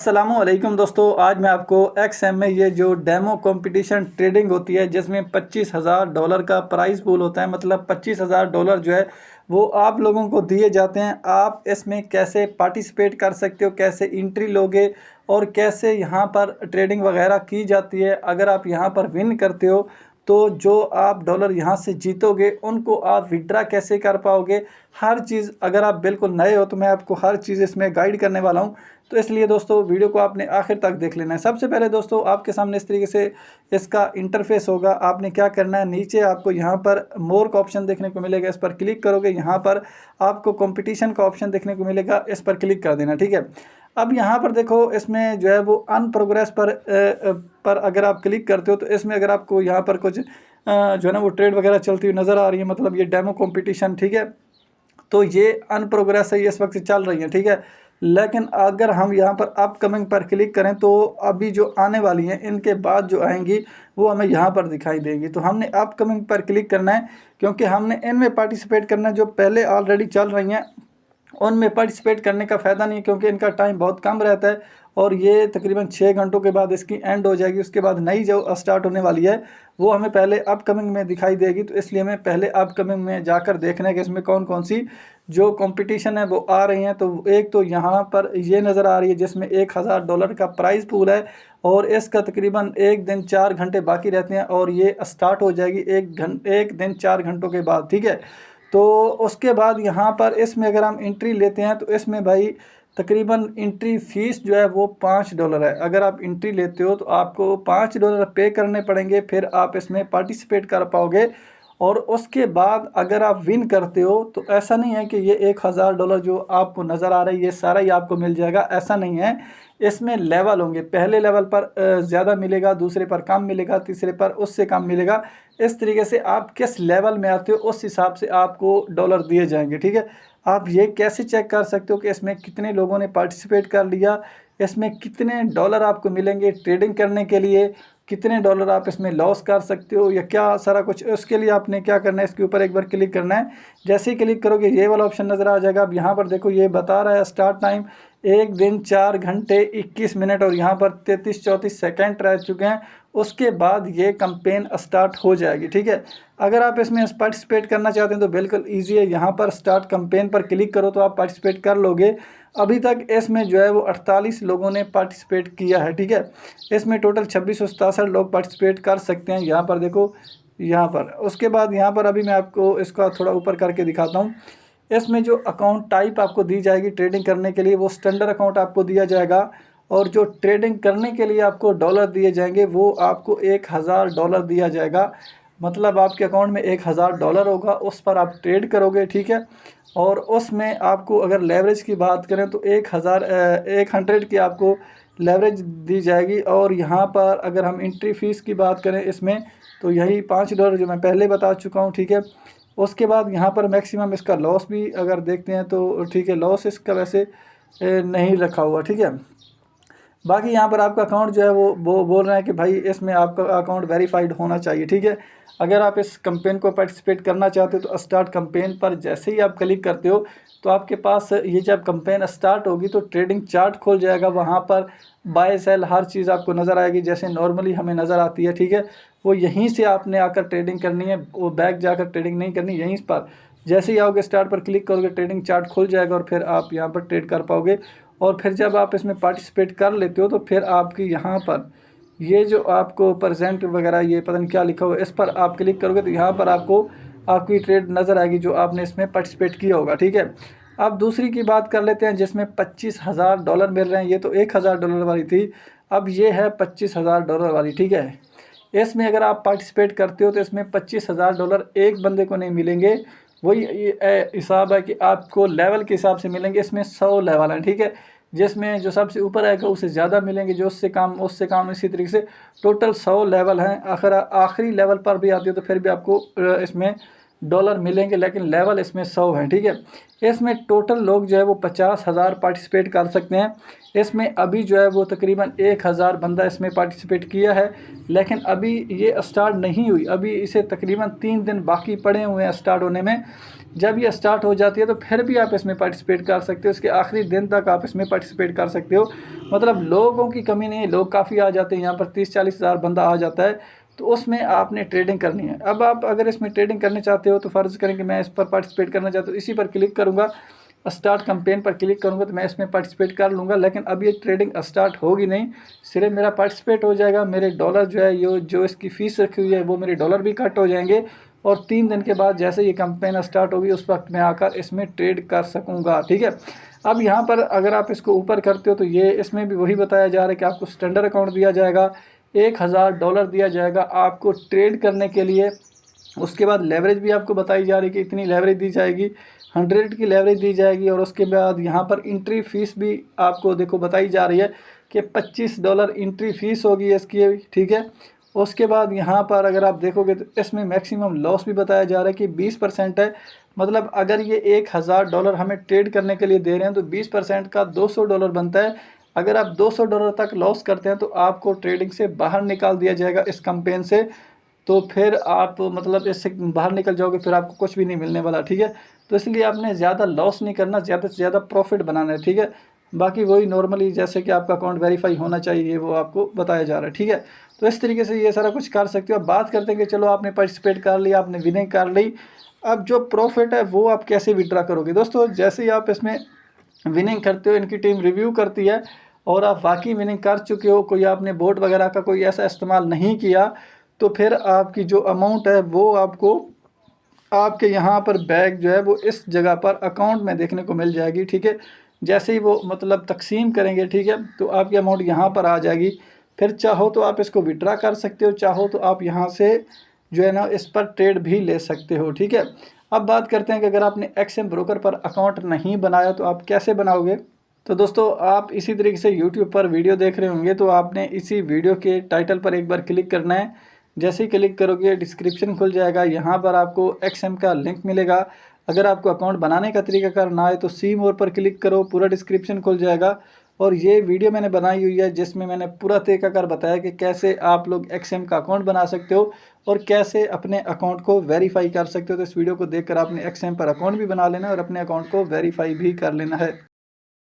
अस्सलामुअलैकुम दोस्तों, आज मैं आपको एक्सएम में ये जो डेमो कंपटीशन ट्रेडिंग होती है जिसमें $25,000 का प्राइस पूल होता है। मतलब $25,000 जो है वो आप लोगों को दिए जाते हैं। आप इसमें कैसे पार्टिसिपेट कर सकते हो, कैसे एंट्री लोगे और कैसे यहाँ पर ट्रेडिंग वगैरह की जाती है। अगर आप यहाँ पर विन करते हो तो जो आप डॉलर यहाँ से जीतोगे उनको आप विड्रा कैसे कर पाओगे, हर चीज़। अगर आप बिल्कुल नए हो तो मैं आपको हर चीज़ इसमें गाइड करने वाला हूँ। तो इसलिए दोस्तों वीडियो को आपने आखिर तक देख लेना है। सबसे पहले दोस्तों आपके सामने इस तरीके से इसका इंटरफेस होगा। आपने क्या करना है, नीचे आपको यहाँ पर मोर का ऑप्शन देखने को मिलेगा, इस पर क्लिक करोगे। यहाँ पर आपको कंपटीशन का ऑप्शन देखने को मिलेगा, इस पर क्लिक कर देना। ठीक है, अब यहाँ पर देखो इसमें जो है वो अन प्रोग्रेस पर अगर आप क्लिक करते हो तो इसमें अगर आपको यहाँ पर कुछ जो है ना वो ट्रेड वगैरह चलती हुई नज़र आ रही है, मतलब ये डेमो कंपटीशन। ठीक है, तो ये अन प्रोग्रेस है, ये इस वक्त चल रही है। ठीक है, लेकिन अगर हम यहाँ पर अपकमिंग पर क्लिक करें तो अभी जो आने वाली हैं इनके बाद जो आएंगी वो हमें यहाँ पर दिखाई देंगी। तो हमने अपकमिंग पर क्लिक करना है क्योंकि हमने इनमें पार्टिसिपेट करना है। जो पहले ऑलरेडी चल रही हैं उनमें पार्टिसिपेट करने का फ़ायदा नहीं है क्योंकि इनका टाइम बहुत कम रहता है और ये तकरीबन 6 घंटों के बाद इसकी एंड हो जाएगी। उसके बाद नई जो स्टार्ट होने वाली है वो हमें पहले अपकमिंग में दिखाई देगी। तो इसलिए हमें पहले अपकमिंग में जाकर देखना है कि इसमें कौन कौन सी जो कंपटीशन है वो आ रही हैं। तो एक तो यहाँ पर ये नज़र आ रही है जिसमें $1,000 का प्राइज़ पूल है और इसका तकरीबन 1 दिन 4 घंटे बाकी रहते हैं और ये स्टार्ट हो जाएगी 1 दिन 4 घंटों के बाद। ठीक है, तो उसके बाद यहाँ पर इसमें अगर हम एंट्री लेते हैं तो इसमें भाई तकरीबन एंट्री फ़ीस जो है वो $5 है। अगर आप एंट्री लेते हो तो आपको $5 पे करने पड़ेंगे, फिर आप इसमें पार्टिसिपेट कर पाओगे। और उसके बाद अगर आप विन करते हो तो ऐसा नहीं है कि ये $1,000 जो आपको नज़र आ रहा है ये सारा ही आपको मिल जाएगा, ऐसा नहीं है। इसमें लेवल होंगे, पहले लेवल पर ज़्यादा मिलेगा, दूसरे पर कम मिलेगा, तीसरे पर उससे कम मिलेगा। इस तरीके से आप किस लेवल में आते हो उस हिसाब से आपको डॉलर दिए जाएंगे। ठीक है, आप ये कैसे चेक कर सकते हो कि इसमें कितने लोगों ने पार्टिसिपेट कर लिया, इसमें कितने डॉलर आपको मिलेंगे ट्रेडिंग करने के लिए, कितने डॉलर आप इसमें लॉस कर सकते हो या क्या सारा कुछ। उसके लिए आपने क्या करना है, इसके ऊपर एक बार क्लिक करना है। जैसे ही क्लिक करोगे ये वाला ऑप्शन नज़र आ जाएगा। अब यहाँ पर देखो ये बता रहा है स्टार्ट टाइम 1 दिन 4 घंटे 21 मिनट और यहाँ पर 33-34 सेकेंड रह चुके हैं। उसके बाद ये कैंपेन स्टार्ट हो जाएगी। ठीक है, अगर आप इसमें पार्टिसिपेट करना चाहते हैं तो बिल्कुल ईजी है, यहाँ पर स्टार्ट कैंपेन पर क्लिक करो तो आप पार्टिसिपेट कर लोगे। अभी तक इसमें जो है वो 48 लोगों ने पार्टिसिपेट किया है। ठीक है, इसमें टोटल 2667 लोग पार्टिसिपेट कर सकते हैं। यहाँ पर देखो, यहाँ पर उसके बाद यहाँ पर अभी मैं आपको इसका थोड़ा ऊपर करके दिखाता हूँ। इसमें जो अकाउंट टाइप आपको दी जाएगी ट्रेडिंग करने के लिए वो स्टैंडर्ड अकाउंट आपको दिया जाएगा और जो ट्रेडिंग करने के लिए आपको डॉलर दिए जाएंगे वो आपको $1,000 दिया जाएगा। मतलब आपके अकाउंट में $1,000 होगा, उस पर आप ट्रेड करोगे। ठीक है, और उसमें आपको अगर लेवरेज की बात करें तो 100 की आपको लेवरेज दी जाएगी। और यहाँ पर अगर हम एंट्री फ़ीस की बात करें इसमें तो यही $5 जो मैं पहले बता चुका हूँ। ठीक है, उसके बाद यहाँ पर मैक्सिमम इसका लॉस भी अगर देखते हैं तो ठीक है, लॉस इसका वैसे नहीं रखा हुआ। ठीक है, बाकी यहाँ पर आपका अकाउंट जो है वो बोल रहे हैं कि भाई इसमें आपका अकाउंट वेरीफाइड होना चाहिए। ठीक है, अगर आप इस कैंपेन को पार्टिसिपेट करना चाहते हो तो स्टार्ट कैंपेन पर जैसे ही आप क्लिक करते हो तो आपके पास ये जब कैंपेन स्टार्ट होगी तो ट्रेडिंग चार्ट खोल जाएगा। वहाँ पर बाय सेल हर चीज़ आपको नज़र आएगी जैसे नॉर्मली हमें नज़र आती है। ठीक है, वो यहीं से आपने आकर ट्रेडिंग करनी है, वो बैक जाकर ट्रेडिंग नहीं करनी, यहीं पर जैसे ही आओगे स्टार्ट पर क्लिक करोगे ट्रेडिंग चार्ट खुल जाएगा और फिर आप यहाँ पर ट्रेड कर पाओगे। और फिर जब आप इसमें पार्टिसिपेट कर लेते हो तो फिर आपकी यहाँ पर ये जो आपको परसेंट वगैरह ये पता नहीं क्या लिखा हुआ है, इस पर आप क्लिक करोगे तो यहाँ पर आपको आपकी ट्रेड नज़र आएगी जो आपने इसमें पार्टिसिपेट किया होगा। ठीक है, अब दूसरी की बात कर लेते हैं जिसमें $25,000 मिल रहे हैं। ये तो $1,000 वाली थी, अब ये है $25,000 वाली। ठीक है, इसमें अगर आप पार्टिसिपेट करते हो तो इसमें $25,000 एक बंदे को नहीं मिलेंगे। वही हिसाब है कि आपको लेवल के हिसाब से मिलेंगे। इसमें 100 लेवल हैं। ठीक है, जिसमें जो सबसे ऊपर आएगा उससे ज़्यादा मिलेंगे, जो उससे कम, इसी तरीके से टोटल 100 लेवल हैं। आखिरी लेवल पर भी आती है तो फिर भी आपको इसमें डॉलर मिलेंगे, लेकिन लेवल इसमें 100 हैं। ठीक है, इसमें टोटल लोग जो है वो 50,000 पार्टिसिपेट कर सकते हैं। इसमें अभी जो है वो तकरीबन 1,000 बंदा इसमें पार्टिसिपेट किया है, लेकिन अभी ये स्टार्ट नहीं हुई, अभी इसे तकरीबन 3 दिन बाकी पड़े हुए हैं स्टार्ट होने में। जब ये स्टार्ट हो जाती है तो फिर भी आप इसमें पार्टिसिपेट कर सकते हो, इसके आखिरी दिन तक आप इसमें पार्टिसिपेट कर सकते हो। मतलब लोगों की कमी नहीं है, लोग काफ़ी आ जाते हैं, यहाँ पर 30-40 हज़ार बंदा आ जाता है, तो उसमें आपने ट्रेडिंग करनी है। अब आप अगर इसमें ट्रेडिंग करना चाहते हो तो फ़र्ज़ करें कि मैं इस पर पार्टिसिपेट करना चाहता हूँ, इसी पर क्लिक करूँगा, स्टार्ट कैंपेन पर क्लिक करूँगा तो मैं इसमें पार्टिसिपेट कर लूँगा। लेकिन अब ये ट्रेडिंग स्टार्ट होगी नहीं, सिर्फ मेरा पार्टिसिपेट हो जाएगा, मेरे डॉलर जो है जो इसकी फ़ीस रखी हुई है वो मेरे डॉलर भी कट हो जाएंगे, और 3 दिन के बाद जैसे ये कैंपेन स्टार्ट होगी उस वक्त मैं आकर इसमें ट्रेड कर सकूँगा, ठीक है। अब यहाँ पर अगर आप इसको ऊपर करते हो तो ये इसमें भी वही बताया जा रहा है कि आपको स्टैंडर्ड अकाउंट दिया जाएगा, $1000 दिया जाएगा आपको ट्रेड करने के लिए। उसके बाद लेवरेज भी आपको बताई जा रही है कि इतनी लेवरेज दी जाएगी, 100 की लेवरेज दी जाएगी। और उसके बाद यहाँ पर एंट्री फ़ीस भी आपको देखो बताई जा रही है कि $25 एंट्री फ़ीस होगी इसकी, ठीक है। उसके बाद यहाँ पर अगर आप देखोगे तो इसमें मैक्सिमम लॉस भी बताया जा रहा है कि 20% है। मतलब अगर ये $1000 हमें ट्रेड करने के लिए दे रहे हैं तो 20% का $200 बनता है। अगर आप $200 तक लॉस करते हैं तो आपको ट्रेडिंग से बाहर निकाल दिया जाएगा इस कैंपेन से, तो फिर आप मतलब इससे बाहर निकल जाओगे, फिर आपको कुछ भी नहीं मिलने वाला, ठीक है। तो इसलिए आपने ज़्यादा लॉस नहीं करना, ज़्यादा से ज़्यादा प्रॉफिट बनाना है, ठीक है। बाकी वही नॉर्मली जैसे कि आपका अकाउंट वेरीफाई होना चाहिए वो आपको बताया जा रहा है, ठीक है। तो इस तरीके से ये सारा कुछ कर सकते हो। अब बात करते हैं कि चलो आपने पार्टिसिपेट कर लिया, आपने विनिंग कर ली, अब जो प्रॉफिट है वो आप कैसे विड्रा करोगे। दोस्तों जैसे ही आप इसमें विनिंग करते हो, इनकी टीम रिव्यू करती है और आप वाकई विनिंग कर चुके हो, कोई आपने बोट वगैरह का कोई ऐसा इस्तेमाल नहीं किया, तो फिर आपकी जो अमाउंट है वो आपको आपके यहाँ पर बैग जो है वो इस जगह पर अकाउंट में देखने को मिल जाएगी, ठीक है। जैसे ही वो मतलब तकसीम करेंगे, ठीक है, तो आपकी अमाउंट यहाँ पर आ जाएगी। फिर चाहो तो आप इसको विड्रा कर सकते हो, चाहो तो आप यहाँ से जो है ना इस पर ट्रेड भी ले सकते हो, ठीक है। अब बात करते हैं कि अगर आपने एक्सएम ब्रोकर पर अकाउंट नहीं बनाया तो आप कैसे बनाओगे। तो दोस्तों आप इसी तरीके से यूट्यूब पर वीडियो देख रहे होंगे, तो आपने इसी वीडियो के टाइटल पर एक बार क्लिक करना है। जैसे ही क्लिक करोगे डिस्क्रिप्शन खुल जाएगा, यहाँ पर आपको एक्सएम का लिंक मिलेगा। अगर आपको अकाउंट बनाने का तरीकाकार ना आए तो सी मोर पर क्लिक करो, पूरा डिस्क्रिप्शन खुल जाएगा। और ये वीडियो मैंने बनाई हुई है जिसमें मैंने पूरा तरीकाकार बताया कि कैसे आप लोग एक्सएम का अकाउंट बना सकते हो और कैसे अपने अकाउंट को वेरीफाई कर सकते हो। तो इस वीडियो को देखकर आपने एक्सएम पर अकाउंट भी बना लेना है और अपने अकाउंट को वेरीफाई भी कर लेना है।